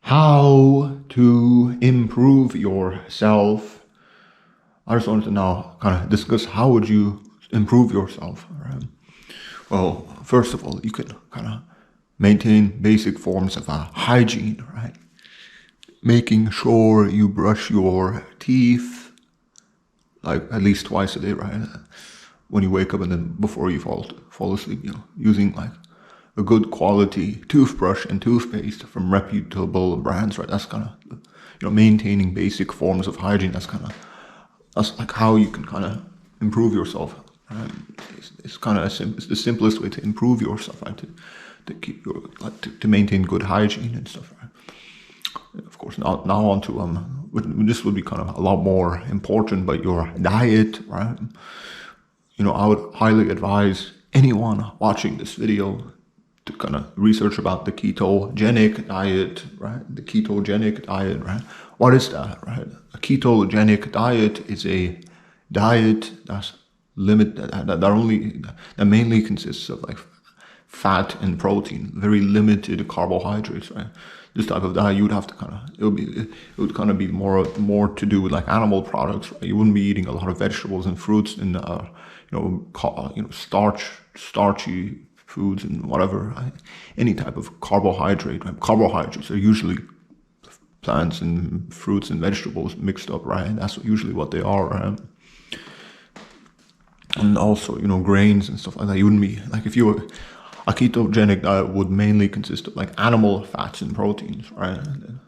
How to improve yourself. I just wanted to now kind of discuss how would you improve yourself. Right? Well, first of all, you can kind of maintain basic forms of hygiene, right? Making sure you brush your teeth like at least twice a day, right? When you wake up and then before you fall asleep, using like a good quality toothbrush and toothpaste from reputable brands, right? That's kind of, maintaining basic forms of hygiene. That's like how you can kind of improve yourself. Right? It's kind of it's the simplest way to improve yourself, right? To keep your to maintain good hygiene and stuff, right? Of course, now on to this would be kind of a lot more important, but your diet, right? I would highly advise anyone watching this video to kind of research about the ketogenic diet, right? The ketogenic diet, right? What is that, right? A ketogenic diet is a diet that's that mainly consists of like fat and protein, very limited carbohydrates, right? This type of diet, you would have to it would kind of be more to do with like animal products, right? You wouldn't be eating a lot of vegetables and fruits and starchy foods and whatever, right? Any type of carbohydrate, right? Carbohydrates are usually plants and fruits and vegetables mixed up, right? That's usually what they are, right? And also, grains and stuff like that. You wouldn't be like, if you were a ketogenic diet would mainly consist of like animal fats and proteins, right? And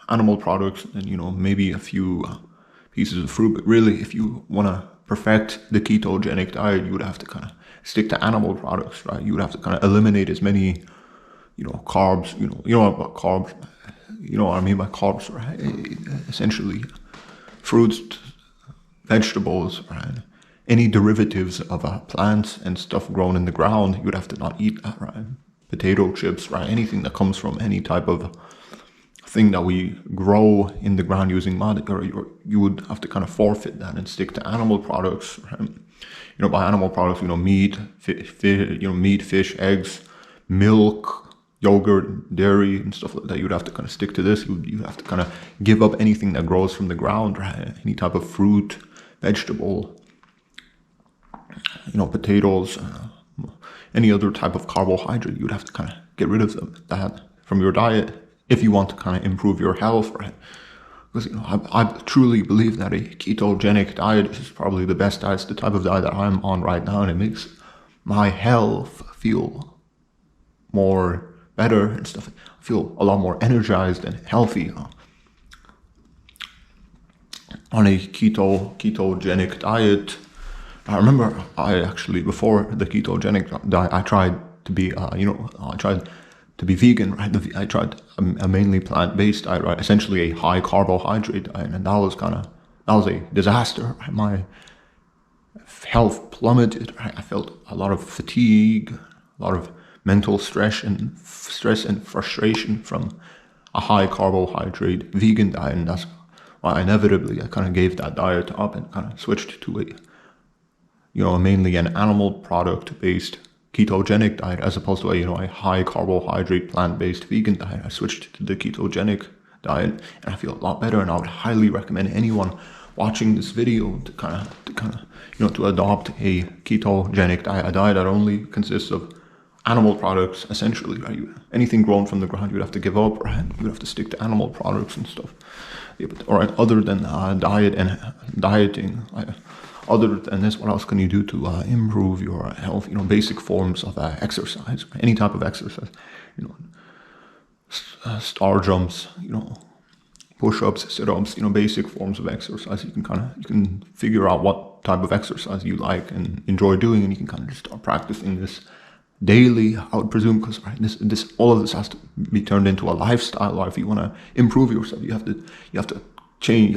animal products, and maybe a few pieces of fruit. But really, if you want to perfect the ketogenic diet, you would have to kind of stick to animal products, right? You would have to kind of eliminate as many, carbs. You know about carbs. You know what I mean by carbs, right? Essentially, fruits, vegetables, right? Any derivatives of plants and stuff grown in the ground, you would have to not eat that, right? Potato chips, right? Anything that comes from any type of thing that we grow in the ground using mud, or you would have to kind of forfeit that and stick to animal products, right? By animal products, meat, fish, eggs, milk, yogurt, dairy, and stuff like that. You'd have to kind of stick to this. You have to kind of give up anything that grows from the ground, right? Any type of fruit, vegetable, potatoes, any other type of carbohydrate. You'd have to kind of get rid of that from your diet if you want to kind of improve your health, right? Because I truly believe that a ketogenic diet is probably the best diet. It's the type of diet that I'm on right now, and it makes my health feel more better and stuff. I feel a lot more energized and healthy on a ketogenic diet. I remember before the ketogenic diet, I tried to be vegan, right? I tried a mainly plant-based diet, right? Essentially a high carbohydrate diet, and that was a disaster. Right? My health plummeted. Right? I felt a lot of fatigue, a lot of mental stress and frustration from a high carbohydrate vegan diet, and that's why inevitably I kind of gave that diet up and kind of switched to mainly an animal product-based ketogenic diet, as opposed to a high carbohydrate plant-based vegan diet. I switched to the ketogenic diet, and I feel a lot better. And I would highly recommend anyone watching this video to adopt a ketogenic diet, a diet that only consists of animal products, essentially. Right? Anything grown from the ground, you'd have to give up, right? You'd have to stick to animal products and stuff. Yeah, but other than diet and dieting. Other than this, what else can you do to improve your health? Basic forms of exercise, any type of exercise. Star jumps, push-ups, sit-ups. Basic forms of exercise. You can figure out what type of exercise you like and enjoy doing, and you can kind of just start practicing this daily. I would presume, because all of this has to be turned into a lifestyle. Or if you want to improve yourself, you have to change.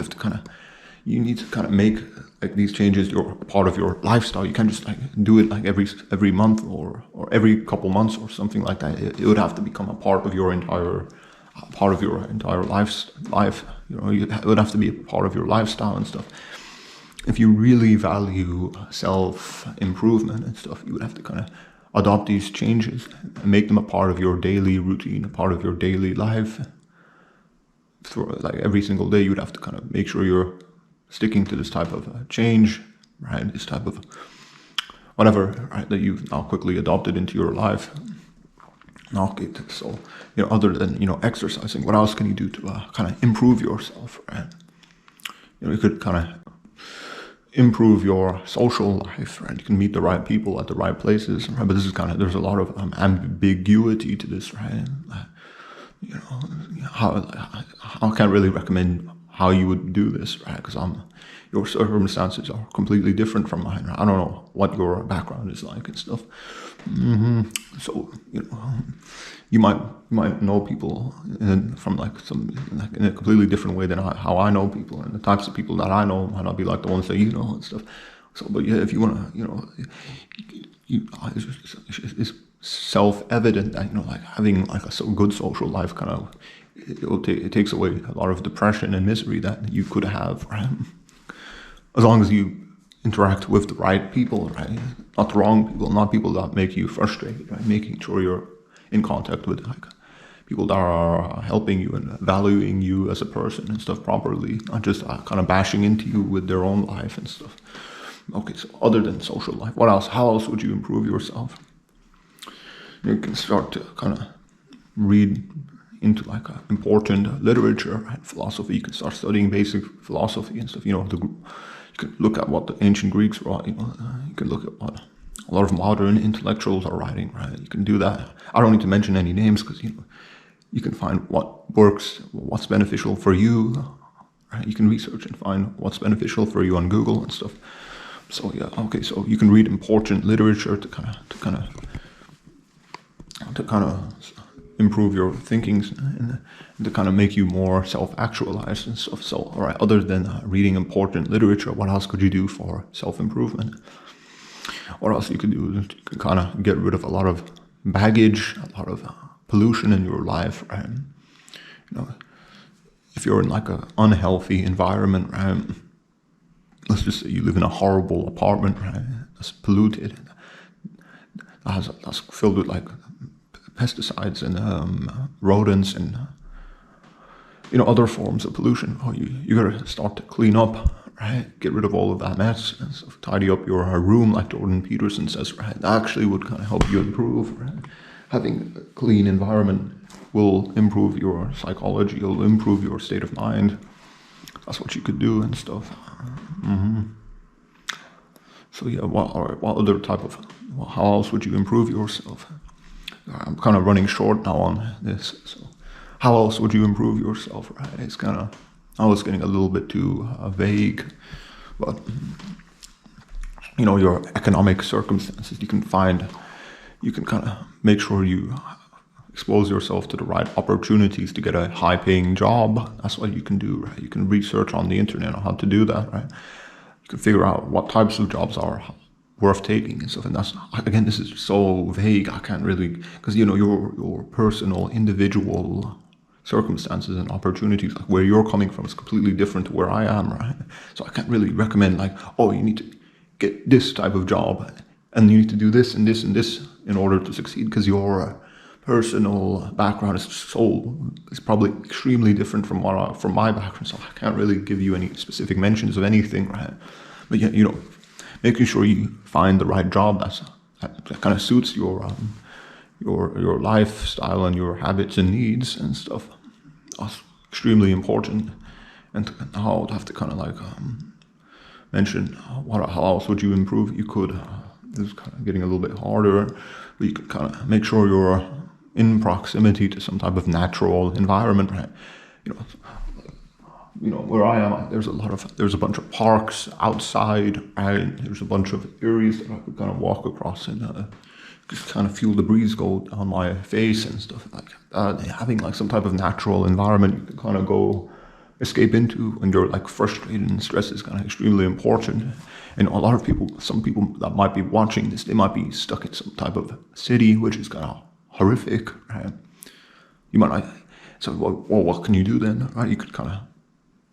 You need to kind of make like these changes your part of your lifestyle. You can't just like do it like every month or every couple months or something like that. It would have to become a part of your entire life. It would have to be a part of your lifestyle and stuff. If you really value self-improvement and stuff, you would have to kind of adopt these changes and make them a part of your daily routine, a part of your daily life. through like every single day, you'd have to kind of make sure you're sticking to this type of change, right? This type of whatever, right, that you've now quickly adopted into your life. Okay, so, other than, exercising, what else can you do to kind of improve yourself, right? You could kind of improve your social life, right? You can meet the right people at the right places, right? But this is there's a lot of ambiguity to this, right? I can't really recommend how you would do this, right? Because your circumstances are completely different from mine. Right? I don't know what your background is like and stuff. So you might know people from in a completely different way than how I know people, and the types of people that I know might not be like the ones that you know and stuff. So, but yeah, if you want to, it's self-evident that like having like a good social life it takes away a lot of depression and misery that you could have, right? As long as you interact with the right people, right? Not the wrong people, not people that make you frustrated, right? Making sure you're in contact with like people that are helping you and valuing you as a person and stuff properly, not just kind of bashing into you with their own life and stuff. Okay, so other than social life, what else? How else would you improve yourself? You can start to kind of read into like important literature, right? Philosophy. You can start studying basic philosophy and stuff. You can look at what the ancient Greeks wrote. You can look at what a lot of modern intellectuals are writing, right? You can do that. I don't need to mention any names because you can find what works, what's beneficial for you, right? You can research and find what's beneficial for you on Google and stuff. So yeah, okay. So you can read important literature to kind of improve your thinking and to kind of make you more self-actualized and stuff. So, all right, other than reading important literature, what else could you do for self-improvement? What else you could do is you can kind of get rid of a lot of baggage, a lot of pollution in your life, right? If you're in like an unhealthy environment, right? Let's just say you live in a horrible apartment, right? That's polluted. That's filled with like pesticides and rodents and other forms of pollution. You gotta start to clean up, right? Get rid of all of that mess and stuff. Tidy up your room, like Jordan Peterson says, right? That actually would kind of help you improve, right? Having a clean environment will improve your psychology. It'll improve your state of mind. That's what you could do and stuff. So yeah, what other type of? How else would you improve yourself? I'm kind of running short now on this. So, how else would you improve yourself? Right? It's I was getting a little bit too vague, but your economic circumstances. You can kind of make sure you expose yourself to the right opportunities to get a high-paying job. That's what you can do, right? You can research on the internet on how to do that, right? You can figure out what types of jobs are worth taking and stuff. And that's, again, this is so vague. I can't really, because your personal, individual circumstances and opportunities, like where you're coming from, is completely different to where I am, right? So I can't really recommend like, oh, you need to get this type of job and you need to do this and this and this in order to succeed, because your personal background is probably extremely different from my background. So I can't really give you any specific mentions of anything, right? But yeah, making sure you find the right job that kind of suits your lifestyle and your habits and needs and stuff. That's extremely important. And now I'd have to kind of like mention how else would you improve? You could. This is kind of getting a little bit harder, but you could kind of make sure you're in proximity to some type of natural environment, right? Where I am, there's a bunch of parks outside, and there's a bunch of areas that I could kind of walk across and just kind of feel the breeze go down my face and stuff like that. Having like some type of natural environment you can kind of go escape into when you're like frustrated and stressed is kind of extremely important. And some people that might be watching this, they might be stuck in some type of city, which is kind of horrific, right? You might not. So, well, what can you do then, right? You could kind of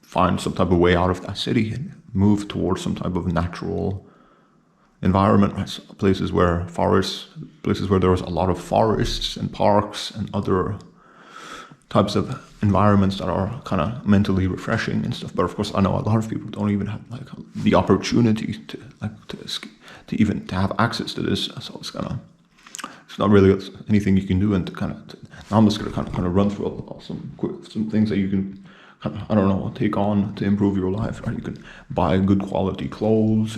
find some type of way out of that city and move towards some type of natural environment, right? So places where there's a lot of forests and parks and other types of environments that are kind of mentally refreshing and stuff. But of course, I know a lot of people don't even have like the opportunity to even to have access to this. So it's not really anything you can do. And now I'm just gonna kind of run through some things that you can I don't know, take on to improve your life. Right? You can buy good quality clothes.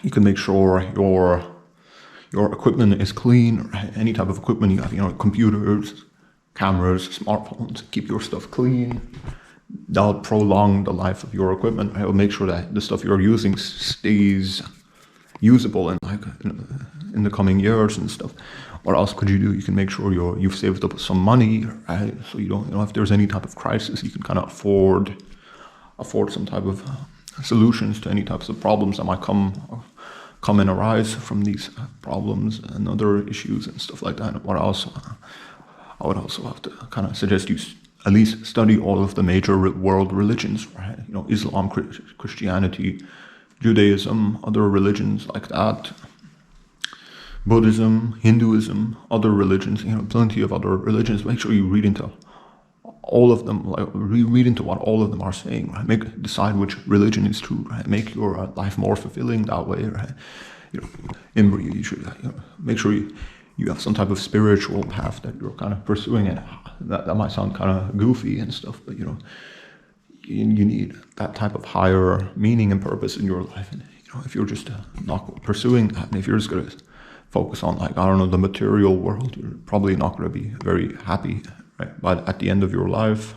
You can make sure your equipment is clean. Right? Any type of equipment you have, computers, cameras, smartphones. Keep your stuff clean. That'll prolong the life of your equipment. Right? It'll make sure that the stuff you're using stays usable in the coming years and stuff. What else could you do? You can make sure you've saved up some money, right? So you don't, if there's any type of crisis, you can kind of afford some type of solutions to any types of problems that might come and arise from these problems and other issues and stuff like that. What else? I would also have to kind of suggest you at least study all of the major world religions, right? Islam, Christianity, Judaism, other religions like that. Buddhism, Hinduism, other religions, plenty of other religions. Make sure you read into all of them, read into what all of them are saying, right? Decide which religion is true, right? Make your life more fulfilling that way, right? You should make sure you have some type of spiritual path that you're kind of pursuing, and that might sound kind of goofy and stuff, but you need that type of higher meaning and purpose in your life. And if you're just not pursuing that, and if you're just gonna focus on the material world, you're probably not going to be very happy, right? But at the end of your life,